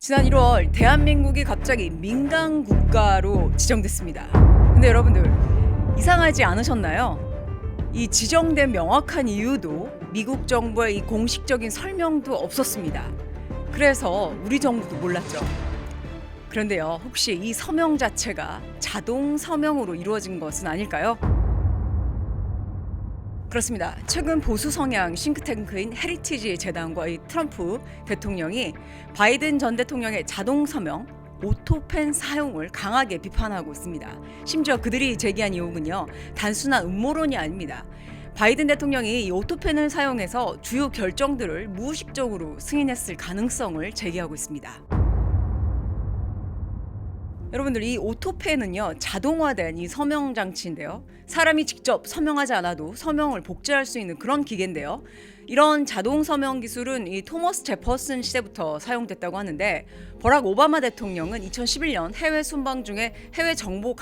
지난 1월 대한민국이 갑자기 민간 국가로 지정됐습니다. 근데 여러분들 이상하지 않으셨나요? 이 지정된 명확한 이유도 미국 정부의 이 공식적인 설명도 없었습니다. 그래서 우리 정부도 몰랐죠. 그런데요, 혹시 이 서명 자체가 자동 서명으로 이루어진 것은 아닐까요? 그렇습니다. 최근 보수 성향 싱크탱크인 헤리티지 재단과 이 트럼프 대통령이 바이든 전 대통령의 자동 서명 오토펜 사용을 강하게 비판하고 있습니다. 심지어 그들이 제기한 의혹은요, 단순한 음모론이 아닙니다. 바이든 대통령이 이 오토펜을 사용해서 주요 결정들을 무의식적으로 승인했을 가능성을 제기하고 있습니다. 여러분들, 이 오토펜은요, 자동화된 이 서명 장치인데요. 사람이 직접 서명하지 않아도 서명을 복제할 수 있는 그런 기계인데요. 이런 자동 서명 기술은 이 토머스 제퍼슨 시대부터 사용됐다고 하는데, 버락 오바마 대통령은 2011년 해외 순방 중에 해외 정보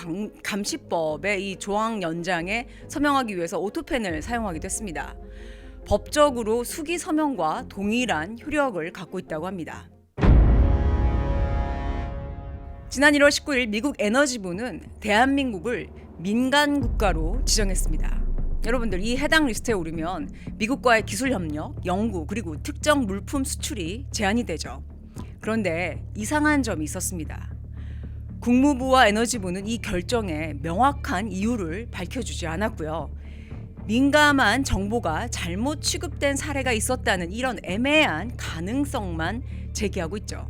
감시법의 이 조항 연장에 서명하기 위해서 오토펜을 사용하기도 했습니다. 법적으로 수기 서명과 동일한 효력을 갖고 있다고 합니다. 지난 1월 19일 미국 에너지부는 대한민국을 민간 국가로 지정했습니다. 여러분들, 이 해당 리스트에 오르면 미국과의 기술 협력, 연구, 그리고 특정 물품 수출이 제한이 되죠. 그런데 이상한 점이 있었습니다. 국무부와 에너지부는 이 결정에 명확한 이유를 밝혀주지 않았고요. 민감한 정보가 잘못 취급된 사례가 있었다는 이런 애매한 가능성만 제기하고 있죠.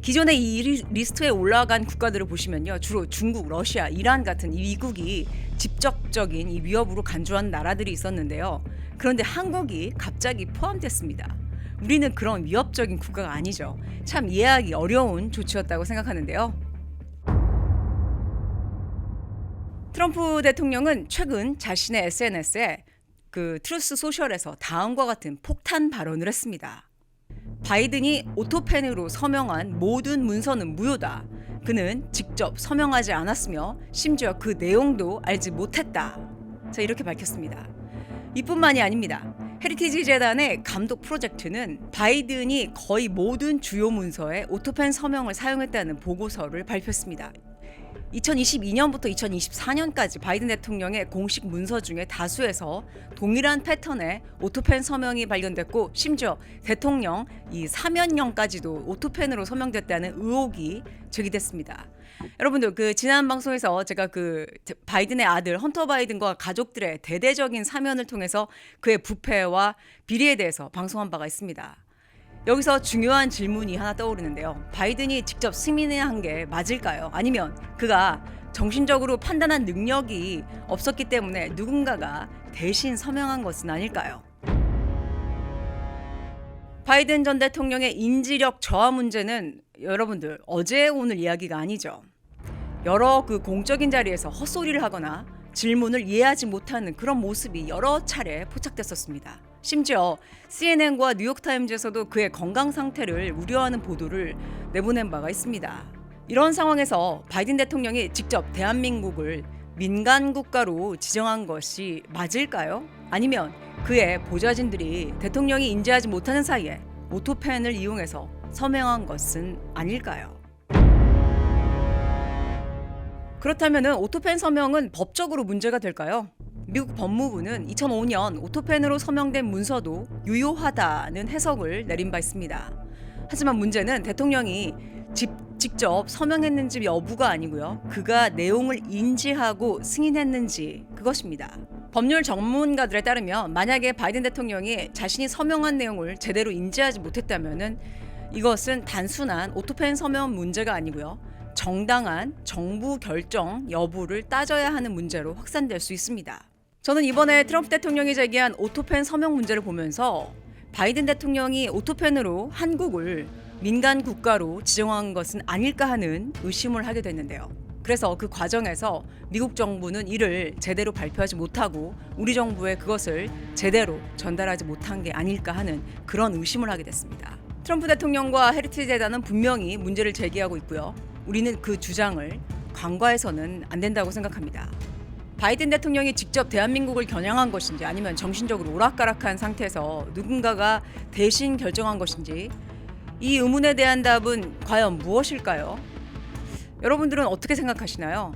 기존에 이 리스트에 올라간 국가들을 보시면요, 주로 중국, 러시아, 이란 같은 이 미국이 직접적인 이 위협으로 간주한 나라들이 있었는데요. 그런데 한국이 갑자기 포함됐습니다. 우리는 그런 위협적인 국가가 아니죠. 참 이해하기 어려운 조치였다고 생각하는데요. 트럼프 대통령은 최근 자신의 SNS에 트루스 소셜에서 다음과 같은 폭탄 발언을 했습니다. 바이든이 오토펜으로 서명한 모든 문서는 무효다. 그는 직접 서명하지 않았으며 심지어 그 내용도 알지 못했다. 자, 이렇게 밝혔습니다. 이뿐만이 아닙니다. 헤리티지 재단의 감독 프로젝트는 바이든이 거의 모든 주요 문서에 오토펜 서명을 사용했다는 보고서를 발표했습니다. 2022년부터 2024년까지 바이든 대통령의 공식 문서 중에 다수에서 동일한 패턴의 오토펜 서명이 발견됐고, 심지어 대통령 이 사면령까지도 오토펜으로 서명됐다는 의혹이 제기됐습니다. 여러분들, 지난 방송에서 제가 바이든의 아들 헌터 바이든과 가족들의 대대적인 사면을 통해서 그의 부패와 비리에 대해서 방송한 바가 있습니다. 여기서 중요한 질문이 하나 떠오르는데요. 바이든이 직접 승인한 게 맞을까요? 아니면 그가 정신적으로 판단한 능력이 없었기 때문에 누군가가 대신 서명한 것은 아닐까요? 바이든 전 대통령의 인지력 저하 문제는 여러분들 어제 오늘 이야기가 아니죠. 여러 공적인 자리에서 헛소리를 하거나 질문을 이해하지 못하는 그런 모습이 여러 차례 포착됐었습니다. 심지어 CNN과 뉴욕타임즈에서도 그의 건강 상태를 우려하는 보도를 내보낸 바가 있습니다. 이런 상황에서 바이든 대통령이 직접 대한민국을 민간 국가로 지정한 것이 맞을까요? 아니면 그의 보좌진들이 대통령이 인지하지 못하는 사이에 오토펜을 이용해서 서명한 것은 아닐까요? 그렇다면 오토펜 서명은 법적으로 문제가 될까요? 미국 법무부는 2005년 오토펜으로 서명된 문서도 유효하다는 해석을 내린 바 있습니다. 하지만 문제는 대통령이 직접 서명했는지 여부가 아니고요, 그가 내용을 인지하고 승인했는지 그것입니다. 법률 전문가들에 따르면 만약에 바이든 대통령이 자신이 서명한 내용을 제대로 인지하지 못했다면 이것은 단순한 오토펜 서명 문제가 아니고요, 정당한 정부 결정 여부를 따져야 하는 문제로 확산될 수 있습니다. 저는 이번에 트럼프 대통령이 제기한 오토펜 서명 문제를 보면서 바이든 대통령이 오토펜으로 한국을 민간 국가로 지정한 것은 아닐까 하는 의심을 하게 됐는데요. 그래서 그 과정에서 미국 정부는 이를 제대로 발표하지 못하고 우리 정부에 그것을 제대로 전달하지 못한 게 아닐까 하는 그런 의심을 하게 됐습니다. 트럼프 대통령과 헤리티지 재단은 분명히 문제를 제기하고 있고요. 우리는 그 주장을 간과해서는 안 된다고 생각합니다. 바이든 대통령이 직접 대한민국을 겨냥한 것인지 아니면 정신적으로 오락가락한 상태에서 누군가가 대신 결정한 것인지 이 의문에 대한 답은 과연 무엇일까요? 여러분들은 어떻게 생각하시나요?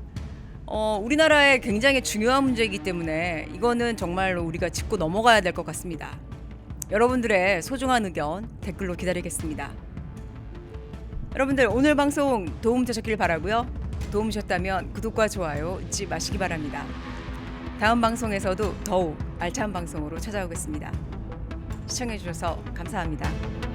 우리나라의 굉장히 중요한 문제이기 때문에 이거는 정말로 우리가 짚고 넘어가야 될 것 같습니다. 여러분들의 소중한 의견 댓글로 기다리겠습니다. 여러분들 오늘 방송 도움 되셨길 바라고요. 도움 주셨다면 구독과 좋아요 잊지 마시기 바랍니다. 다음 방송에서도 더욱 알찬 방송으로 찾아오겠습니다. 시청해 주셔서 감사합니다.